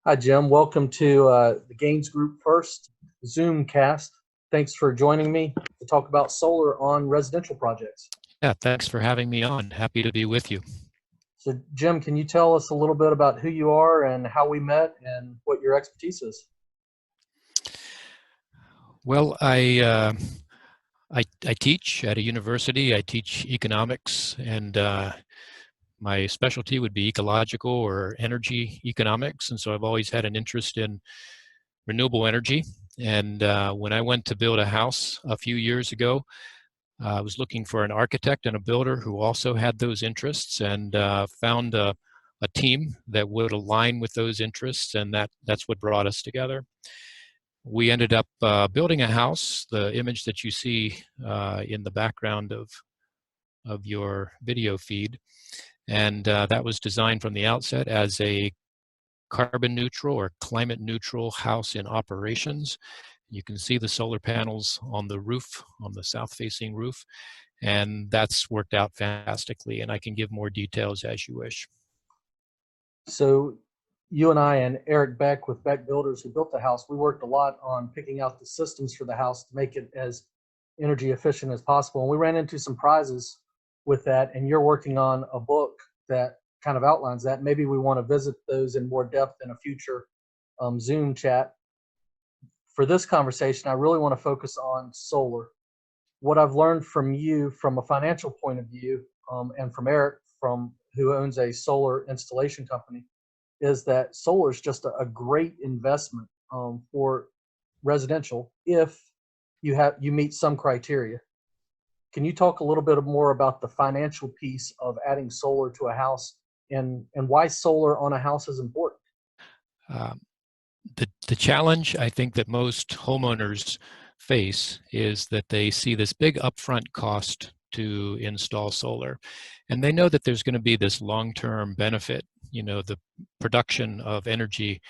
Hi, Jim. Welcome to the Gaines Group First ZoomCast. Thanks for joining me to talk about solar on residential projects. Yeah, thanks for having me on. Happy to be with you. So, Jim, can you tell us a little bit about who you are and how we met and what your expertise is? Well, I teach at a university. I teach economics, and my specialty would be ecological or energy economics. And so I've always had an interest in renewable energy. And when I went to build a house a few years ago, I was looking for an architect and a builder who also had those interests, and found a team that would align with those interests, and that's what brought us together. We ended up building a house, the image that you see in the background of your video feed, and that was designed from the outset as a carbon neutral or climate neutral house in operations. You can see the solar panels on the roof, on the south-facing roof, and that's worked out fantastically, and I can give more details as you wish. So, you and I and Eric Beck with Beck Builders, who built the house, we worked a lot on picking out the systems for the house to make it as energy efficient as possible. And we ran into some prizes with that, and you're working on a book that kind of outlines that. Maybe we want to visit those in more depth in a future Zoom chat. For this conversation, I really want to focus on solar. What I've learned from you from a financial point of view, and from Eric, who owns a solar installation company, is that solar is just a great investment for residential if you meet some criteria. Can you talk a little bit more about the financial piece of adding solar to a house and why solar on a house is important? The challenge I think that most homeowners face is that they see this big upfront cost to install solar, and they know that there's going to be this long-term benefit, the production of energy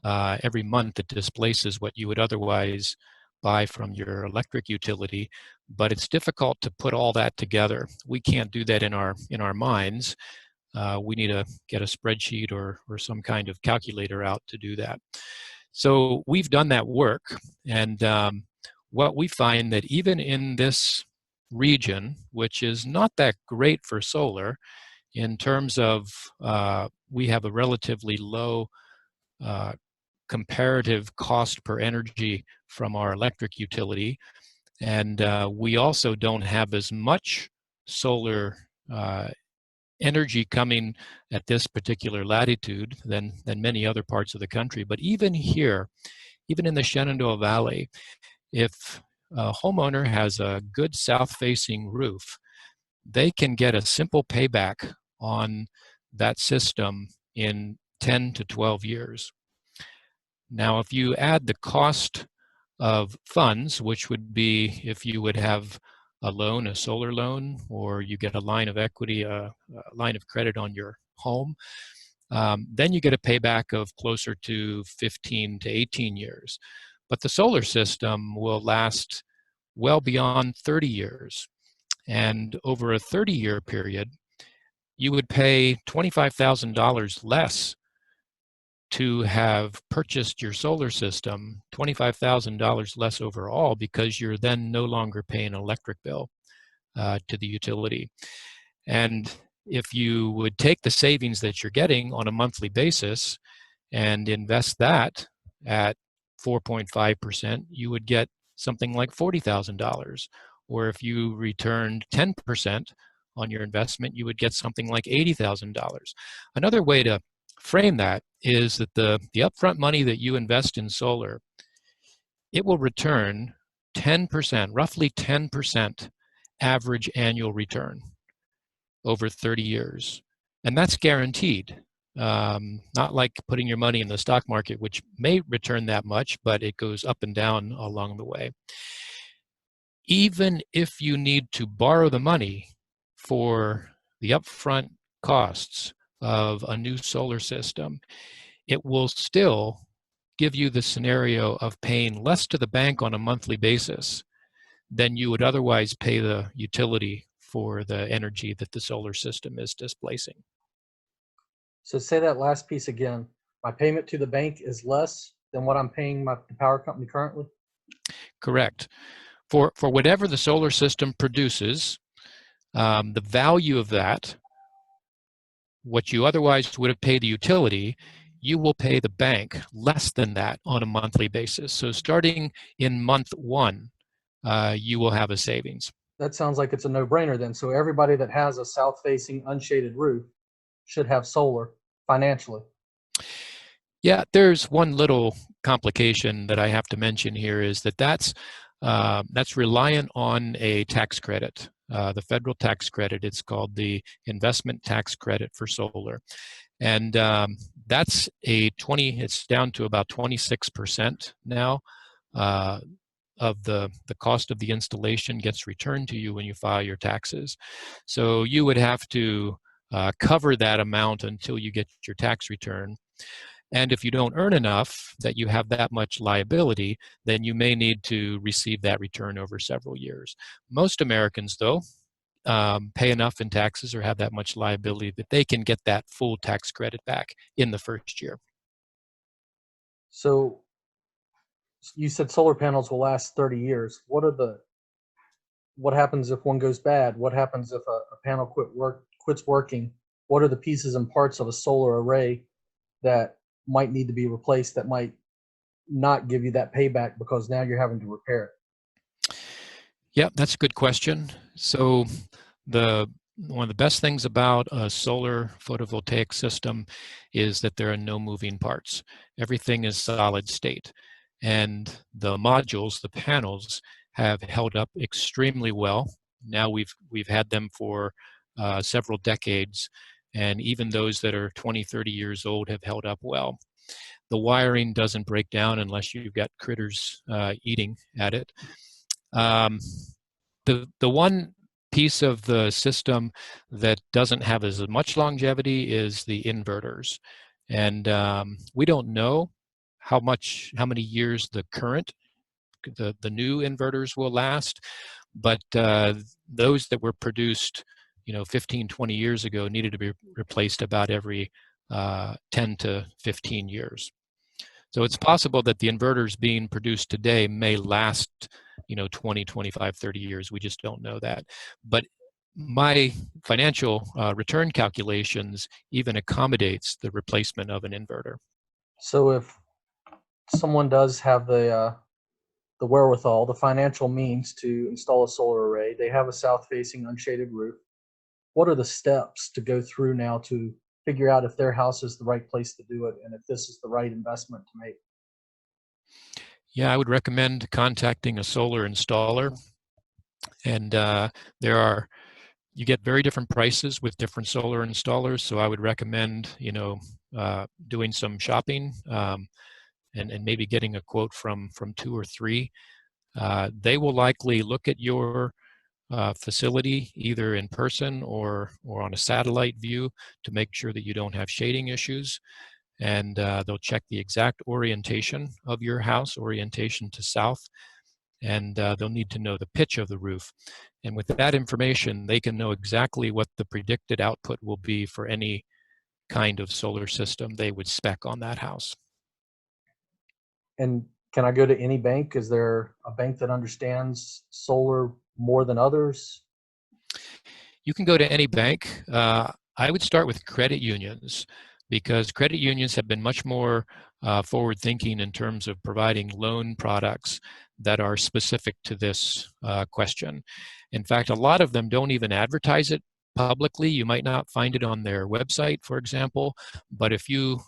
every month that displaces what you would otherwise buy from your electric utility, but it's difficult to put all that together. We can't do that in our minds. We need to get a spreadsheet or some kind of calculator out to do that. So we've done that work, and what we find that even in this region, which is not that great for solar, in terms of we have a relatively low comparative cost per energy from our electric utility, and we also don't have as much solar energy coming at this particular latitude than many other parts of the country. But even here, even in the Shenandoah Valley, if a homeowner has a good south-facing roof, they can get a simple payback on that system in 10 to 12 years. Now, if you add the cost of funds, which would be if you would have a loan, a solar loan, or you get a line of equity, a line of credit on your home, then you get a payback of closer to 15 to 18 years. But the solar system will last well beyond 30 years. And over a 30-year period, you would pay $25,000 less to have purchased your solar system, $25,000 less overall, because you're then no longer paying an electric bill to the utility. And if you would take the savings that you're getting on a monthly basis and invest that at 4.5%, you would get something like $40,000. Or if you returned 10% on your investment, you would get something like $80,000. Another way to frame that is that the upfront money that you invest in solar, it will return 10%, roughly 10% average annual return over 30 years. And that's guaranteed. Not like putting your money in the stock market, which may return that much, but it goes up and down along the way. Even if you need to borrow the money for the upfront costs of a new solar system, it will still give you the scenario of paying less to the bank on a monthly basis than you would otherwise pay the utility for the energy that the solar system is displacing. So say that last piece again. My payment to the bank is less than what I'm paying the power company currently? Correct. For whatever the solar system produces, the value of that, what you otherwise would have paid the utility, you will pay the bank less than that on a monthly basis. So starting in month one, you will have a savings. That sounds like it's a no-brainer then. So everybody that has a south-facing unshaded roof should have solar financially. Yeah, there's one little complication that I have to mention here is that's reliant on a tax credit, the federal tax credit. It's called the investment tax credit for solar, and that's it's down to about 26% now. Of the cost of the installation gets returned to you when you file your taxes. So you would have to cover that amount until you get your tax return. And if you don't earn enough that you have that much liability, then you may need to receive that return over several years. Most Americans, though, pay enough in taxes or have that much liability that they can get that full tax credit back in the first year. So you said solar panels will last 30 years. What happens if one goes bad? What happens if a panel quits working? What are the pieces and parts of a solar array that might need to be replaced that might not give you that payback because now you're having to repair it? Yeah, that's a good question. So one of the best things about a solar photovoltaic system is that there are no moving parts. Everything is solid state. And the modules, the panels, have held up extremely well. Now we've had them for several decades, and even those that are 20, 30 years old have held up well. The wiring doesn't break down unless you've got critters eating at it. The one piece of the system that doesn't have as much longevity is the inverters, and we don't know how many years the new inverters will last, but those that were produced 15, 20 years ago needed to be replaced about every 10 to 15 years. So it's possible that the inverters being produced today may last 20, 25, 30 years. We just don't know that. But my financial return calculations even accommodates the replacement of an inverter. So if someone does have the wherewithal, the financial means to install a solar array, they have a south-facing unshaded roof, what are the steps to go through now to figure out if their house is the right place to do it and if this is the right investment to make? Yeah, I would recommend contacting a solar installer. And you get very different prices with different solar installers. So I would recommend, doing some shopping and maybe getting a quote from two or three. They will likely look at your facility either in person or on a satellite view to make sure that you don't have shading issues. And they'll check the exact orientation of your house, orientation to south, and they'll need to know the pitch of the roof. And with that information, they can know exactly what the predicted output will be for any kind of solar system they would spec on that house. And can I go to any bank? Is there a bank that understands solar more than others? You can go to any bank. I would start with credit unions because credit unions have been much more forward thinking in terms of providing loan products that are specific to this question. In fact, a lot of them don't even advertise it publicly. You might not find it on their website, for example, but if you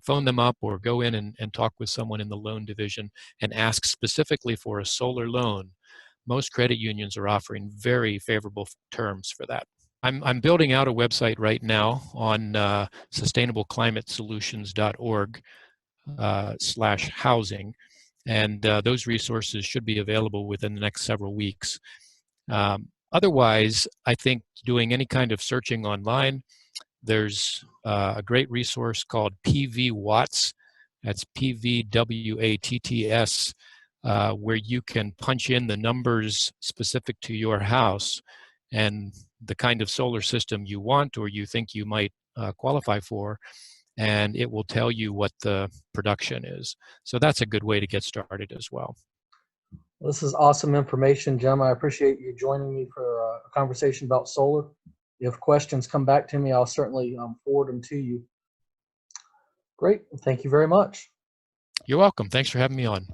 phone them up or go in and talk with someone in the loan division and ask specifically for a solar loan, most credit unions are offering very favorable terms for that. I'm building out a website right now on sustainableclimatesolutions.org /housing, and those resources should be available within the next several weeks. Otherwise, I think doing any kind of searching online, there's a great resource called PV Watts. That's PVWATTS, where you can punch in the numbers specific to your house and the kind of solar system you want or you think you might qualify for, and it will tell you what the production is. So that's a good way to get started as well. This is awesome information, Jim. I appreciate you joining me for a conversation about solar. If questions come back to me, I'll certainly forward them to you. Great. Thank you very much. You're welcome. Thanks for having me on.